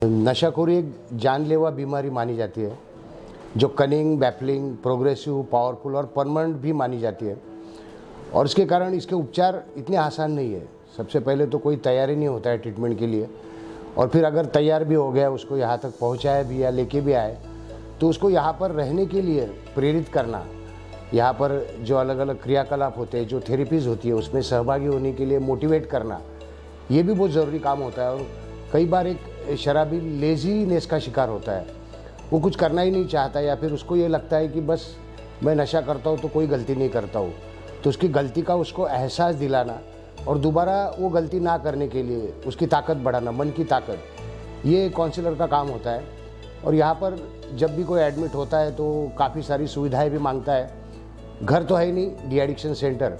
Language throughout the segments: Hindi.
नशाखोरी एक जानलेवा बीमारी मानी जाती है जो कनिंग, बैफलिंग, प्रोग्रेसिव, पावरफुल और परमानेंट भी मानी जाती है। और इसके कारण इसके उपचार इतने आसान नहीं है। सबसे पहले तो कोई तैयारी नहीं होता है ट्रीटमेंट के लिए, और फिर अगर तैयार भी हो गया, उसको यहाँ तक पहुँचाए भी या लेके भी आए, तो उसको यहाँ पर रहने के लिए प्रेरित करना, यहाँ पर जो अलग अलग क्रियाकलाप होते हैं, जो थेरेपीज़ होती है, उसमें सहभागी होने के लिए मोटिवेट करना, ये भी बहुत ज़रूरी काम होता है। और कई बार एक शराबी लेजीनेस का शिकार होता है, वो कुछ करना ही नहीं चाहता, या फिर उसको ये लगता है कि बस मैं नशा करता हूँ तो कोई गलती नहीं करता हूँ। तो उसकी गलती का उसको एहसास दिलाना और दोबारा वो गलती ना करने के लिए उसकी ताकत बढ़ाना, मन की ताकत, ये काउंसलर का काम होता है। और यहाँ पर जब भी कोई एडमिट होता है तो काफ़ी सारी सुविधाएं भी मांगता है। घर तो है ही नहीं डी एडिक्शन सेंटर,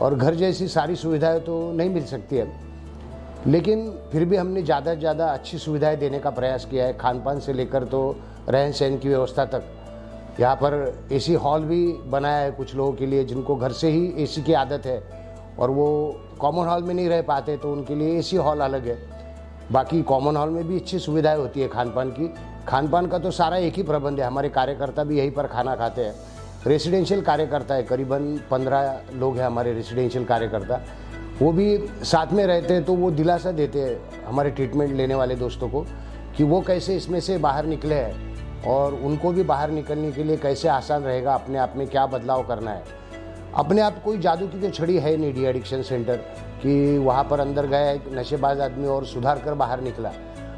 और घर जैसी सारी सुविधाएं तो नहीं मिल सकती है, लेकिन फिर भी हमने ज़्यादा से ज़्यादा अच्छी सुविधाएं देने का प्रयास किया है। खान पान से लेकर तो रहन सहन की व्यवस्था तक। यहाँ पर एसी हॉल भी बनाया है कुछ लोगों के लिए जिनको घर से ही एसी की आदत है और वो कॉमन हॉल में नहीं रह पाते, तो उनके लिए एसी हॉल अलग है। बाकी कॉमन हॉल में भी अच्छी सुविधाएं होती है खान पान की। खान पान का तो सारा एक ही प्रबंध है, हमारे कार्यकर्ता भी यहीं पर खाना खाते हैं। रेसिडेंशियल कार्यकर्ता है, करीबन 15 लोग हैं हमारे रेसिडेंशियल कार्यकर्ता, वो भी साथ में रहते हैं। तो वो दिलासा देते हैं हमारे ट्रीटमेंट लेने वाले दोस्तों को कि वो कैसे इसमें से बाहर निकले हैं और उनको भी बाहर निकलने के लिए कैसे आसान रहेगा, अपने आप में क्या बदलाव करना है। अपने आप कोई जादू की तो छड़ी है नहीं डी एडिक्शन सेंटर कि वहाँ पर अंदर गया एक नशेबाज आदमी और सुधार कर बाहर निकला।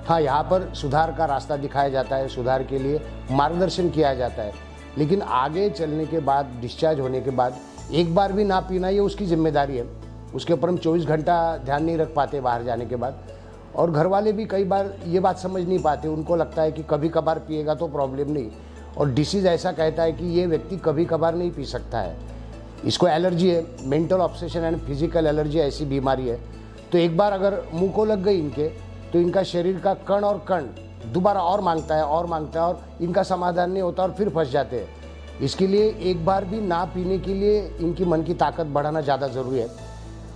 हाँ, यहाँ पर सुधार का रास्ता दिखाया जाता है, सुधार के लिए मार्गदर्शन किया जाता है, लेकिन आगे चलने के बाद, डिस्चार्ज होने के बाद एक बार भी ना पीना, ये उसकी जिम्मेदारी है। उसके ऊपर हम 24 घंटा ध्यान नहीं रख पाते बाहर जाने के बाद। और घर वाले भी कई बार ये बात समझ नहीं पाते, उनको लगता है कि कभी कभार पिएगा तो प्रॉब्लम नहीं, और डिसीज़ ऐसा कहता है कि ये व्यक्ति कभी कभार नहीं पी सकता है, इसको एलर्जी है। Mental obsession and physical allergy ऐसी बीमारी है। तो एक बार अगर मुंह को लग गई इनके, तो इनका शरीर का कण और कण दोबारा और मांगता है और इनका समाधान नहीं होता और फिर फंस जाते हैं। इसके लिए एक बार भी ना पीने के लिए इनकी मन की ताकत बढ़ाना ज़्यादा ज़रूरी है।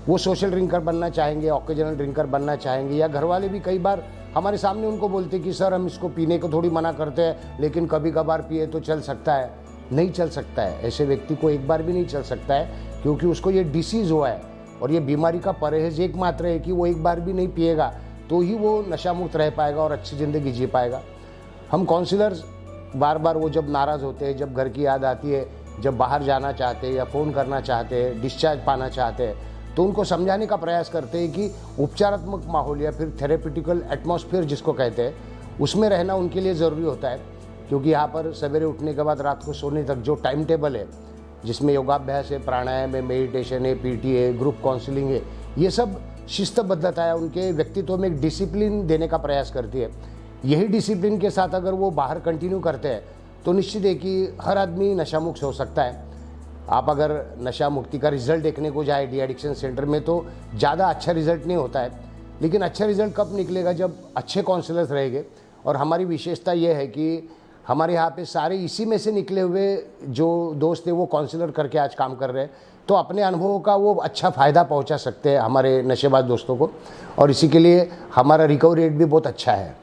वो सोशल ड्रिंकर बनना चाहेंगे, ऑकेजनल ड्रिंकर बनना चाहेंगे, या घर वाले भी कई बार हमारे सामने उनको बोलते कि सर हम इसको पीने को थोड़ी मना करते हैं, लेकिन कभी कभार पिए तो चल सकता है। नहीं चल सकता है, ऐसे व्यक्ति को एक बार भी नहीं चल सकता है, क्योंकि उसको ये डिसीज़ हुआ है। और ये बीमारी का परहेज एकमात्र है कि वो एक बार भी नहीं पिएगा तो ही वो नशा मुक्त रह पाएगा और अच्छी ज़िंदगी जी पाएगा। हम काउंसलर्स बार बार वो जब नाराज़ होते हैं, जब घर की याद आती है, जब बाहर जाना चाहते हैं या फ़ोन करना चाहते हैं, डिस्चार्ज पाना चाहते हैं, तो उनको समझाने का प्रयास करते हैं कि उपचारात्मक माहौल या फिर थेरेपिटिकल एटमॉस्फेयर जिसको कहते हैं, उसमें रहना उनके लिए ज़रूरी होता है। क्योंकि यहाँ पर सवेरे उठने के बाद रात को सोने तक जो टाइम टेबल है, जिसमें योगाभ्यास है, प्राणायाम है, मेडिटेशन है, पीटी है, ग्रुप काउंसलिंग है, ये सब शिस्तबद्धता है, उनके व्यक्तित्व में एक डिसिप्लिन देने का प्रयास करती है। यही डिसिप्लिन के साथ अगर वो बाहर कंटिन्यू करते हैं तो निश्चित है कि हर आदमी नशा मुक्त हो सकता है। आप अगर नशा मुक्ति का रिजल्ट देखने को जाए डी एडिक्शन सेंटर में, तो ज़्यादा अच्छा रिजल्ट नहीं होता है, लेकिन अच्छा रिजल्ट कब निकलेगा, जब अच्छे काउंसलर्स रहेंगे। और हमारी विशेषता ये है कि हमारे यहाँ पे सारे इसी में से निकले हुए जो दोस्त हैं वो काउंसलर करके आज काम कर रहे हैं, तो अपने अनुभवों का वो अच्छा फ़ायदा पहुँचा सकते हैं हमारे नशेबाज दोस्तों को, और इसी के लिए हमारा रिकवरी रेट भी बहुत अच्छा है।